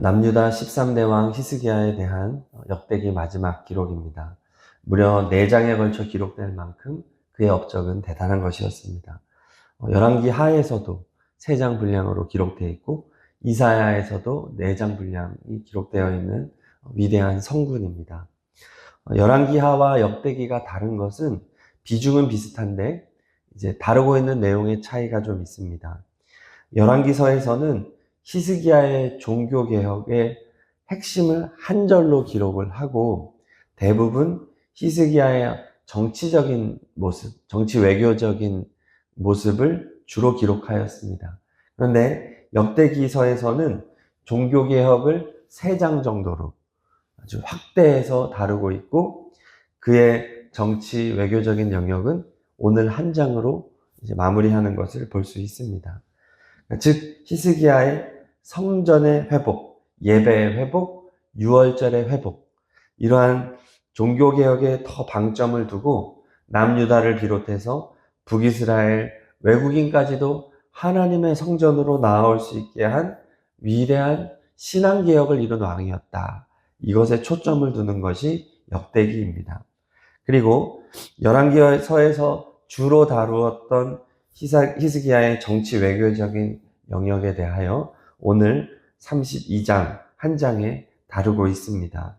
남유다 13대 왕 히스기야에 대한 역대기 마지막 기록입니다. 무려 4장에 걸쳐 기록될 만큼 그의 업적은 대단한 것이었습니다. 열왕기 하에서도 3장 분량으로 기록되어 있고 이사야에서도 4장 분량이 기록되어 있는 위대한 성군입니다. 열왕기 하와 역대기가 다른 것은 비중은 비슷한데 이제 다루고 있는 내용의 차이가 좀 있습니다. 열왕기서에서는 히스기야의 종교개혁의 핵심을 한 절로 기록을 하고 대부분 히스기야의 정치적인 모습, 정치 외교적인 모습을 주로 기록하였습니다. 그런데 역대기서에서는 종교개혁을 3장 정도로 아주 확대해서 다루고 있고 그의 정치 외교적인 영역은 오늘 한 장으로 이제 마무리하는 것을 볼 수 있습니다. 즉 히스기야의 성전의 회복, 예배의 회복, 유월절의 회복, 이러한 종교개혁에 더 방점을 두고 남유다를 비롯해서 북이스라엘 외국인까지도 하나님의 성전으로 나아올 수 있게 한 위대한 신앙개혁을 이룬 왕이었다. 이것에 초점을 두는 것이 역대기입니다. 그리고 열왕기서에서 주로 다루었던 히스기야의 정치 외교적인 영역에 대하여 오늘 32장 한 장에 다루고 있습니다.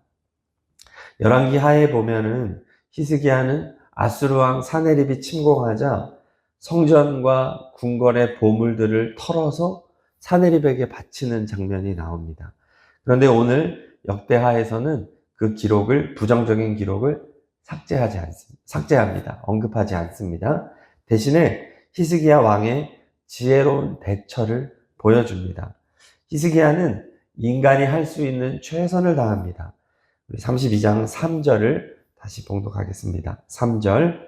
열왕기 하에 보면은 히스기야는 아수르 왕 사네립이 침공하자 성전과 궁궐의 보물들을 털어서 사네립에게 바치는 장면이 나옵니다. 그런데 오늘 역대하에서는 그 기록을, 부정적인 기록을 삭제합니다. 언급하지 않습니다. 대신에 히스기야 왕의 지혜로운 대처를 보여줍니다. 히스기야는 인간이 할 수 있는 최선을 다합니다. 32장 3절을 다시 봉독하겠습니다. 3절,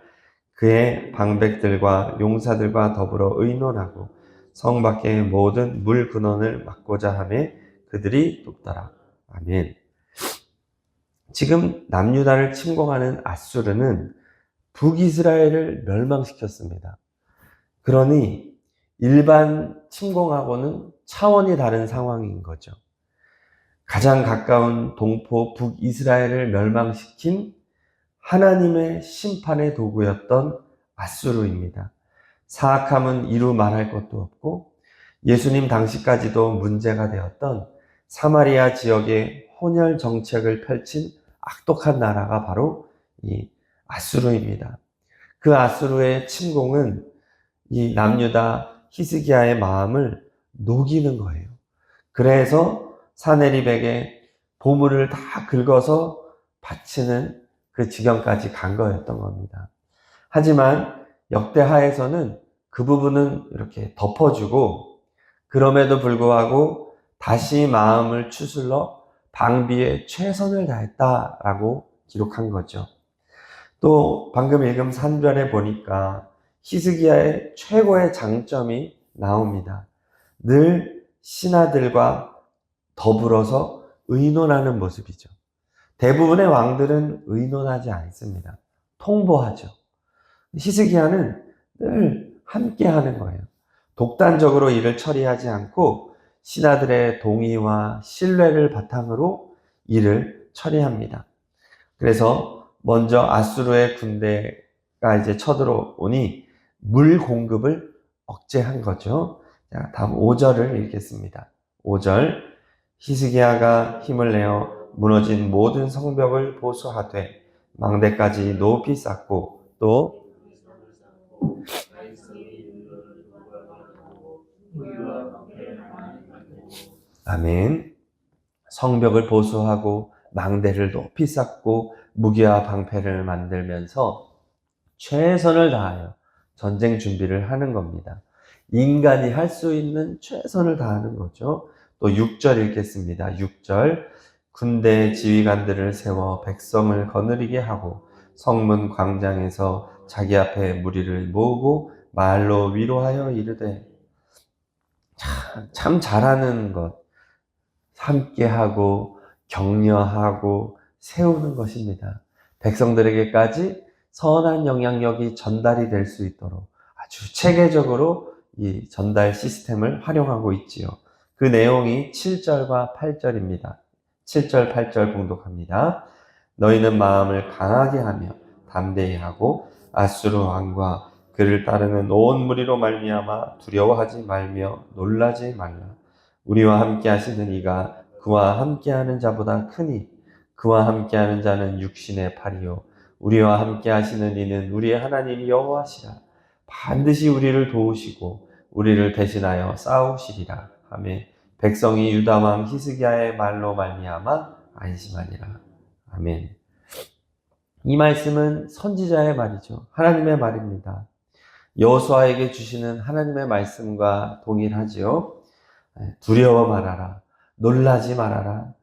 그의 방백들과 용사들과 더불어 의논하고 성 밖의 모든 물 근원을 막고자 하며 그들이 돕더라. 아멘. 지금 남유다를 침공하는 아수르는 북이스라엘을 멸망시켰습니다. 그러니 일반 침공하고는 차원이 다른 상황인 거죠. 가장 가까운 동포 북이스라엘을 멸망시킨 하나님의 심판의 도구였던 아수르입니다. 사악함은 이루 말할 것도 없고 예수님 당시까지도 문제가 되었던 사마리아 지역의 혼혈 정책을 펼친 악독한 나라가 바로 이 아수르입니다. 그 아수르의 침공은 이 남유다 히스기야의 마음을 녹이는 거예요. 그래서 사네립에게 보물을 다 긁어서 바치는 그 지경까지 간 거였던 겁니다. 하지만 역대하에서는 그 부분은 이렇게 덮어주고 그럼에도 불구하고 다시 마음을 추슬러 방비에 최선을 다했다라고 기록한 거죠. 또 방금 읽은 3절에 보니까 히스기야의 최고의 장점이 나옵니다. 늘 신하들과 더불어서 의논하는 모습이죠. 대부분의 왕들은 의논하지 않습니다. 통보하죠. 히스기야는 늘 함께 하는 거예요. 독단적으로 일을 처리하지 않고 신하들의 동의와 신뢰를 바탕으로 일을 처리합니다. 그래서 먼저 아수르의 군대가 이제 쳐들어오니 물 공급을 억제한 거죠. 자, 다음 5절을 읽겠습니다. 5절, 히스기야가 힘을 내어 무너진 모든 성벽을 보수하되 망대까지 높이 쌓고 또 아멘. 성벽을 보수하고 망대를 높이 쌓고 무기와 방패를 만들면서 최선을 다하여 전쟁 준비를 하는 겁니다. 인간이 할 수 있는 최선을 다하는 거죠. 또 6절 읽겠습니다. 6절, 군대 지휘관들을 세워 백성을 거느리게 하고 성문 광장에서 자기 앞에 무리를 모으고 말로 위로하여 이르되, 참 잘하는 것, 함께하고 격려하고 세우는 것입니다. 백성들에게까지 선한 영향력이 전달이 될 수 있도록 아주 체계적으로 이 전달 시스템을 활용하고 있지요. 그 내용이 7절과 8절입니다. 7절, 8절 봉독합니다. 너희는 마음을 강하게 하며 담대히 하고 아수르 왕과 그를 따르는 온 무리로 말미암아 두려워하지 말며 놀라지 말라. 우리와 함께 하시는 이가 그와 함께하는 자보다 크니 그와 함께하는 자는 육신의 팔이요 우리와 함께 하시는 이는 우리의 하나님 여호와시라. 반드시 우리를 도우시고 우리를 대신하여 싸우시리라 하며 백성이 유다 왕 히스기야의 말로 말미암아 안심하니라. 아멘. 이 말씀은 선지자의 말이죠. 하나님의 말입니다. 여호수아에게 주시는 하나님의 말씀과 동일하지요. 두려워 말아라. 놀라지 말아라.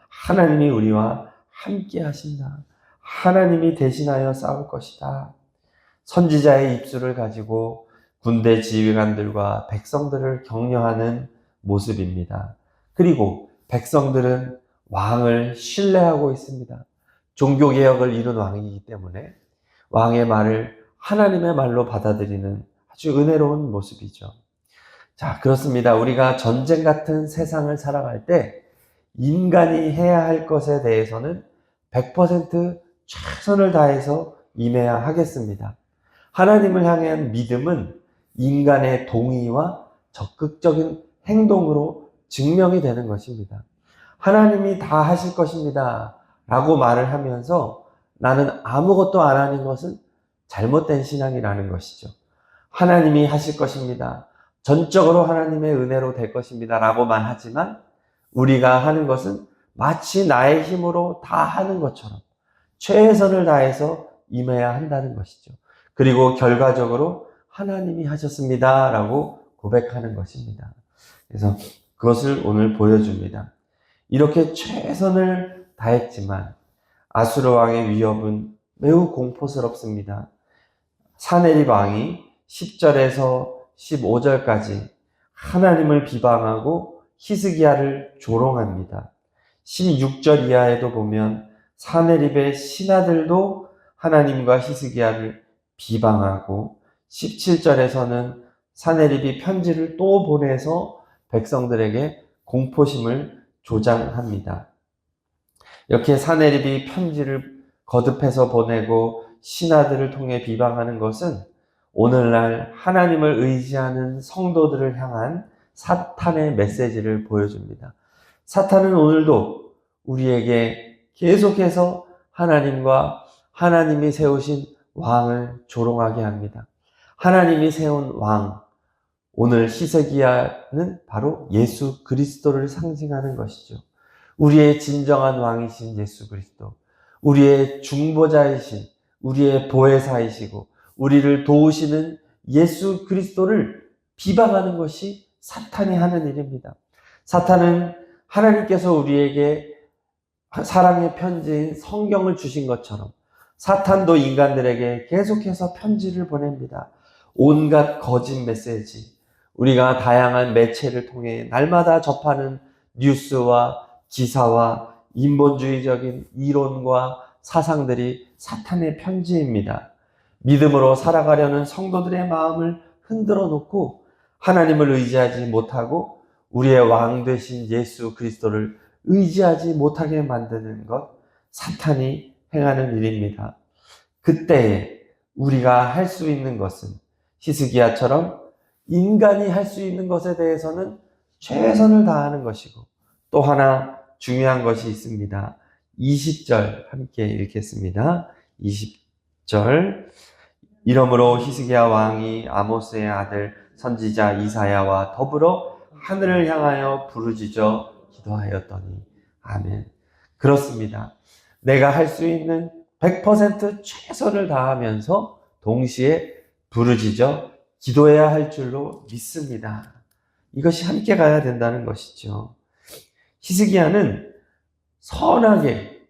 하나님이 우리와 함께 하신다. 하나님이 대신하여 싸울 것이다. 선지자의 입술을 가지고 군대 지휘관들과 백성들을 격려하는 모습입니다. 그리고 백성들은 왕을 신뢰하고 있습니다. 종교개혁을 이룬 왕이기 때문에 왕의 말을 하나님의 말로 받아들이는 아주 은혜로운 모습이죠. 자, 그렇습니다. 우리가 전쟁 같은 세상을 살아갈 때 인간이 해야 할 것에 대해서는 100% 최선을 다해서 임해야 하겠습니다. 하나님을 향한 믿음은 인간의 동의와 적극적인 행동으로 증명이 되는 것입니다. 하나님이 다 하실 것입니다 라고 말을 하면서 나는 아무것도 안 하는 것은 잘못된 신앙이라는 것이죠. 하나님이 하실 것입니다. 전적으로 하나님의 은혜로 될 것입니다 라고만 하지만 우리가 하는 것은 마치 나의 힘으로 다 하는 것처럼 최선을 다해서 임해야 한다는 것이죠. 그리고 결과적으로 하나님이 하셨습니다 라고 고백하는 것입니다. 그래서 그것을 오늘 보여줍니다. 이렇게 최선을 다했지만 아수르 왕의 위협은 매우 공포스럽습니다. 사네립 왕이 10절에서 15절까지 하나님을 비방하고 히스기야를 조롱합니다. 16절 이하에도 보면 사네립의 신하들도 하나님과 히스기야를 비방하고 17절에서는 사네립이 편지를 또 보내서 백성들에게 공포심을 조장합니다. 이렇게 사네립이 편지를 거듭해서 보내고 신하들을 통해 비방하는 것은 오늘날 하나님을 의지하는 성도들을 향한 사탄의 메시지를 보여줍니다. 사탄은 오늘도 우리에게 계속해서 하나님과 하나님이 세우신 왕을 조롱하게 합니다. 하나님이 세운 왕, 오늘 히스기야는 바로 예수 그리스도를 상징하는 것이죠. 우리의 진정한 왕이신 예수 그리스도, 우리의 중보자이신, 우리의 보혜사이시고 우리를 도우시는 예수 그리스도를 비방하는 것이 사탄이 하는 일입니다. 사탄은 하나님께서 우리에게 사랑의 편지인 성경을 주신 것처럼 사탄도 인간들에게 계속해서 편지를 보냅니다. 온갖 거짓 메시지, 우리가 다양한 매체를 통해 날마다 접하는 뉴스와 기사와 인본주의적인 이론과 사상들이 사탄의 편지입니다. 믿음으로 살아가려는 성도들의 마음을 흔들어 놓고 하나님을 의지하지 못하고 우리의 왕 되신 예수 그리스도를 의지하지 못하게 만드는 것, 사탄이 행하는 일입니다. 그때에 우리가 할 수 있는 것은 히스기야처럼 인간이 할 수 있는 것에 대해서는 최선을 다하는 것이고 또 하나 중요한 것이 있습니다. 20절 함께 읽겠습니다. 20절 이러므로 히스기야 왕이 아모스의 아들 선지자 이사야와 더불어 하늘을 향하여 부르짖어 기도하였더니 아멘. 그렇습니다. 내가 할 수 있는 100% 최선을 다하면서 동시에 부르짖어 기도해야 할 줄로 믿습니다. 이것이 함께 가야 된다는 것이죠. 히스기야는 선하게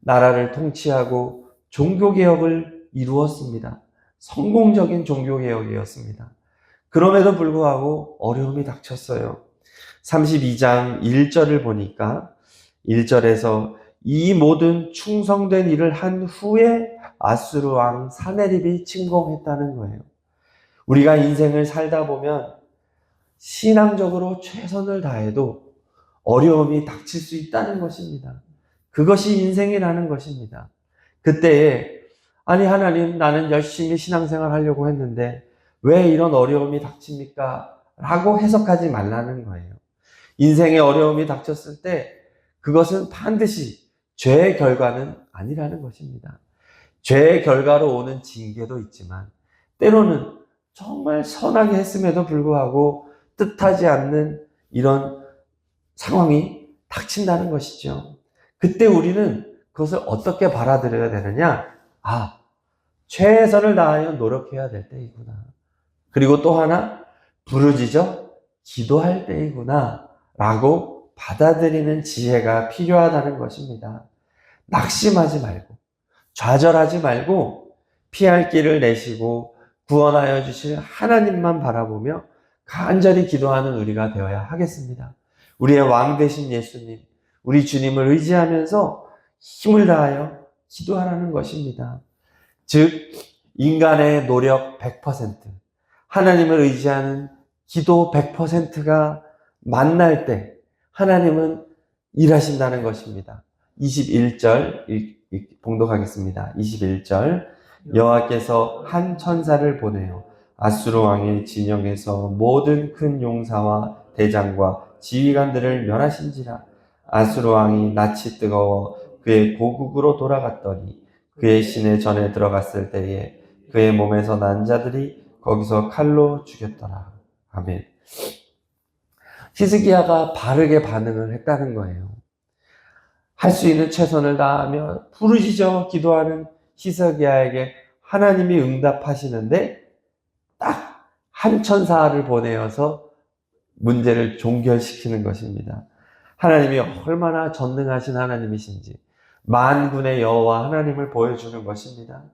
나라를 통치하고 종교개혁을 이루었습니다. 성공적인 종교개혁이었습니다. 그럼에도 불구하고 어려움이 닥쳤어요. 32장 1절을 보니까 1절에서 이 모든 충성된 일을 한 후에 아수르 왕 사네립이 침공했다는 거예요. 우리가 인생을 살다 보면 신앙적으로 최선을 다해도 어려움이 닥칠 수 있다는 것입니다. 그것이 인생이라는 것입니다. 그때에 아니 하나님, 나는 열심히 신앙생활 하려고 했는데 왜 이런 어려움이 닥칩니까? 라고 해석하지 말라는 거예요. 인생의 어려움이 닥쳤을 때 그것은 반드시 죄의 결과는 아니라는 것입니다. 죄의 결과로 오는 징계도 있지만 때로는 정말 선하게 했음에도 불구하고 뜻하지 않는 이런 상황이 닥친다는 것이죠. 그때 우리는 그것을 어떻게 받아들여야 되느냐? 최선을 다하여 노력해야 될 때이구나. 그리고 또 하나, 부르짖어 기도할 때이구나 라고 받아들이는 지혜가 필요하다는 것입니다. 낙심하지 말고, 좌절하지 말고, 피할 길을 내시고 구원하여 주실 하나님만 바라보며 간절히 기도하는 우리가 되어야 하겠습니다. 우리의 왕 되신 예수님, 우리 주님을 의지하면서 힘을 다하여 기도하라는 것입니다. 즉, 인간의 노력 100%, 하나님을 의지하는 기도 100%가 만날 때 하나님은 일하신다는 것입니다. 21절 봉독하겠습니다. 21절 여호와께서 한 천사를 보내어 아수르 왕의 진영에서 모든 큰 용사와 대장과 지휘관들을 멸하신지라. 아수르 왕이 낯이 뜨거워 그의 고국으로 돌아갔더니 그의 시내 전에 들어갔을 때에 그의 몸에서 난 자들이 거기서 칼로 죽였더라. 아멘. 히스기야가 바르게 반응을 했다는 거예요. 할 수 있는 최선을 다하며 부르짖어 기도하는 히스기야에게 하나님이 응답하시는데 딱 한 천사를 보내어서 문제를 종결시키는 것입니다. 하나님이 얼마나 전능하신 하나님이신지 만군의 여호와 하나님을 보여주는 것입니다.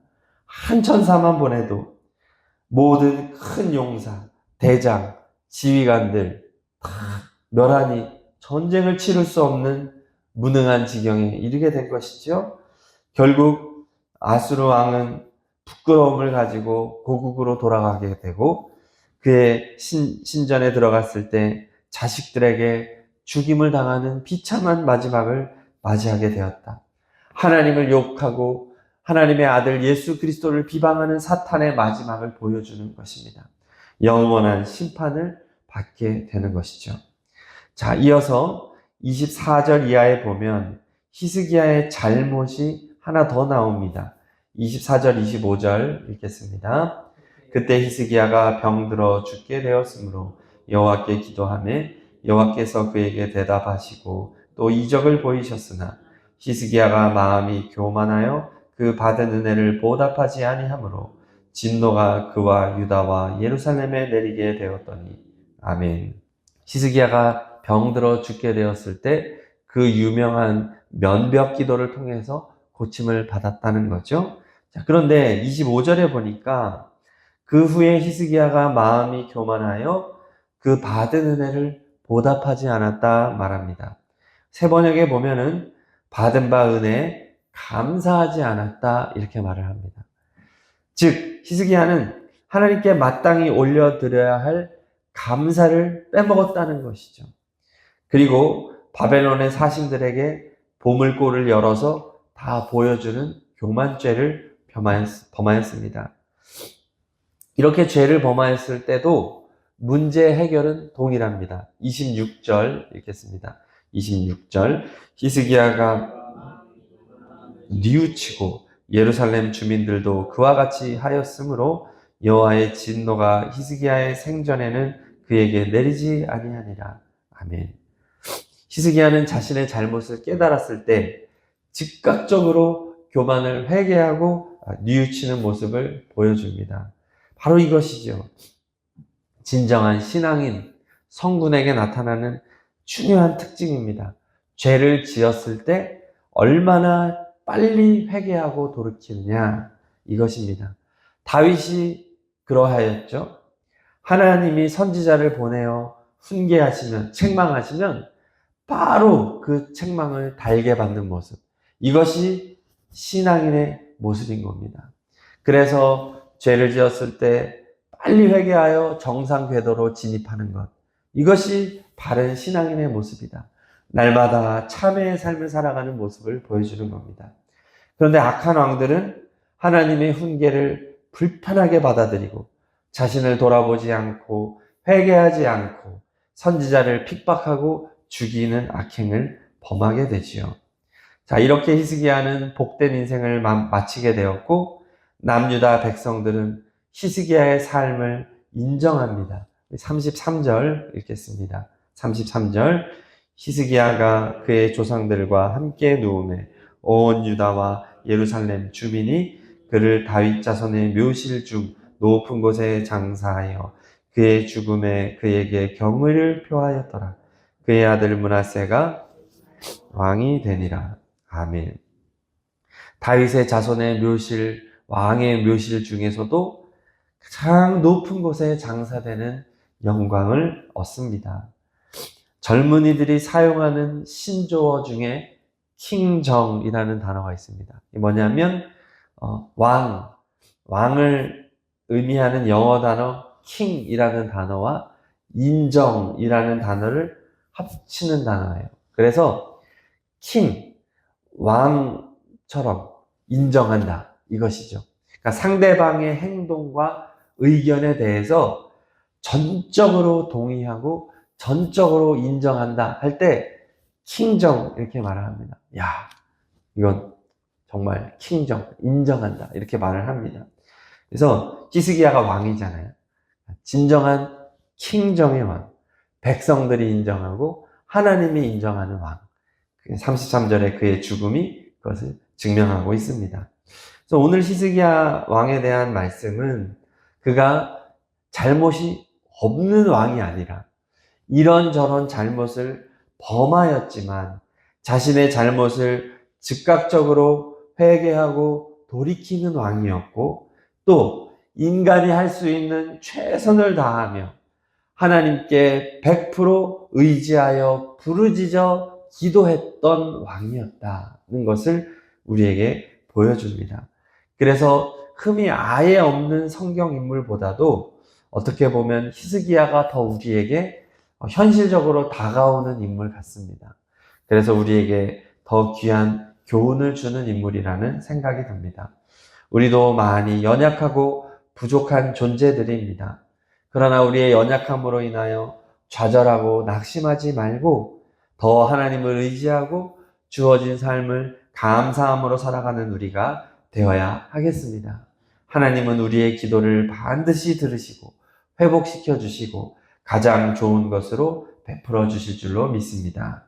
한 천사만 보내도 모든 큰 용사, 대장, 지휘관들 다 멸하니 전쟁을 치를 수 없는 무능한 지경에 이르게 된 것이죠. 결국 아수르 왕은 부끄러움을 가지고 고국으로 돌아가게 되고 그의 신전에 들어갔을 때 자식들에게 죽임을 당하는 비참한 마지막을 맞이하게 되었다. 하나님을 욕하고 하나님의 아들 예수 그리스도를 비방하는 사탄의 마지막을 보여주는 것입니다. 영원한 심판을 받게 되는 것이죠. 자, 이어서 24절 이하에 보면 히스기야의 잘못이 하나 더 나옵니다. 24절, 25절 읽겠습니다. 그때 히스기야가 병들어 죽게 되었으므로 여호와께 기도하매 여호와께서 그에게 대답하시고 또 이적을 보이셨으나 히스기야가 마음이 교만하여 그 받은 은혜를 보답하지 아니하므로 진노가 그와 유다와 예루살렘에 내리게 되었더니 아멘. 히스기야가 병들어 죽게 되었을 때 그 유명한 면벽 기도를 통해서 고침을 받았다는 거죠. 자, 그런데 25절에 보니까 그 후에 히스기야가 마음이 교만하여 그 받은 은혜를 보답하지 않았다 말합니다. 새 번역에 보면은 받은 바 은혜에 감사하지 않았다 이렇게 말을 합니다. 즉 히스기야는 하나님께 마땅히 올려드려야 할 감사를 빼먹었다는 것이죠. 그리고 바벨론의 사신들에게 보물고를 열어서 다 보여주는 교만죄를 범하였습니다. 이렇게 죄를 범하였을 때도 문제 해결은 동일합니다. 26절 읽겠습니다. 26절 히스기야가 뉘우치고 예루살렘 주민들도 그와 같이 하였으므로 여호와의 진노가 히스기야의 생전에는 그에게 내리지 아니하니라. 아멘. 히스기야는 자신의 잘못을 깨달았을 때 즉각적으로 교만을 회개하고 뉘우치는 모습을 보여줍니다. 바로 이것이죠. 진정한 신앙인 성군에게 나타나는 중요한 특징입니다. 죄를 지었을 때 얼마나 빨리 회개하고 돌이키느냐 이것입니다. 다윗이 그러하였죠. 하나님이 선지자를 보내어 훈계하시면 책망하시면 바로 그 책망을 달게 받는 모습, 이것이 신앙인의 모습인 겁니다. 그래서 죄를 지었을 때 빨리 회개하여 정상 궤도로 진입하는 것, 이것이 바른 신앙인의 모습이다. 날마다 참회의 삶을 살아가는 모습을 보여주는 겁니다. 그런데 악한 왕들은 하나님의 훈계를 불편하게 받아들이고 자신을 돌아보지 않고 회개하지 않고 선지자를 핍박하고 죽이는 악행을 범하게 되지요. 자, 이렇게 히스기야는 복된 인생을 마치게 되었고 남유다 백성들은 히스기야의 삶을 인정합니다. 33절 읽겠습니다. 33절 히스기야가 그의 조상들과 함께 누우매 온 유다와 예루살렘 주민이 그를 다윗 자손의 묘실 중 높은 곳에 장사하여 그의 죽음에 그에게 경의를 표하였더라. 그의 아들 므낫세가 왕이 되니라. 아멘. 다윗의 자손의 묘실, 왕의 묘실 중에서도 가장 높은 곳에 장사되는 영광을 얻습니다. 젊은이들이 사용하는 신조어 중에 킹정이라는 단어가 있습니다. 이게 뭐냐면 왕을 의미하는 영어 단어 킹이라는 단어와 인정이라는 단어를 합치는 단어예요. 그래서 킹, 왕처럼 인정한다 이것이죠. 그러니까 상대방의 행동과 의견에 대해서 전적으로 동의하고 전적으로 인정한다 할 때 킹정 이렇게 말을 합니다. 야, 이건 정말 킹정, 인정한다 이렇게 말을 합니다. 그래서 히스기야가 왕이잖아요. 진정한 킹정의 왕, 백성들이 인정하고 하나님이 인정하는 왕. 33절에 그의 죽음이 그것을 증명하고 있습니다. 그래서 오늘 히스기야 왕에 대한 말씀은 그가 잘못이 없는 왕이 아니라 이런저런 잘못을 범하였지만 자신의 잘못을 즉각적으로 회개하고 돌이키는 왕이었고 또 인간이 할 수 있는 최선을 다하며 하나님께 100% 의지하여 부르짖어 기도했던 왕이었다는 것을 우리에게 보여줍니다. 그래서 흠이 아예 없는 성경 인물보다도 어떻게 보면 히스기야가 더 우리에게 현실적으로 다가오는 인물 같습니다. 그래서 우리에게 더 귀한 교훈을 주는 인물이라는 생각이 듭니다. 우리도 많이 연약하고 부족한 존재들입니다. 그러나 우리의 연약함으로 인하여 좌절하고 낙심하지 말고 더 하나님을 의지하고 주어진 삶을 감사함으로 살아가는 우리가 되어야 하겠습니다. 하나님은 우리의 기도를 반드시 들으시고 회복시켜 주시고 가장 좋은 것으로 베풀어 주실 줄로 믿습니다.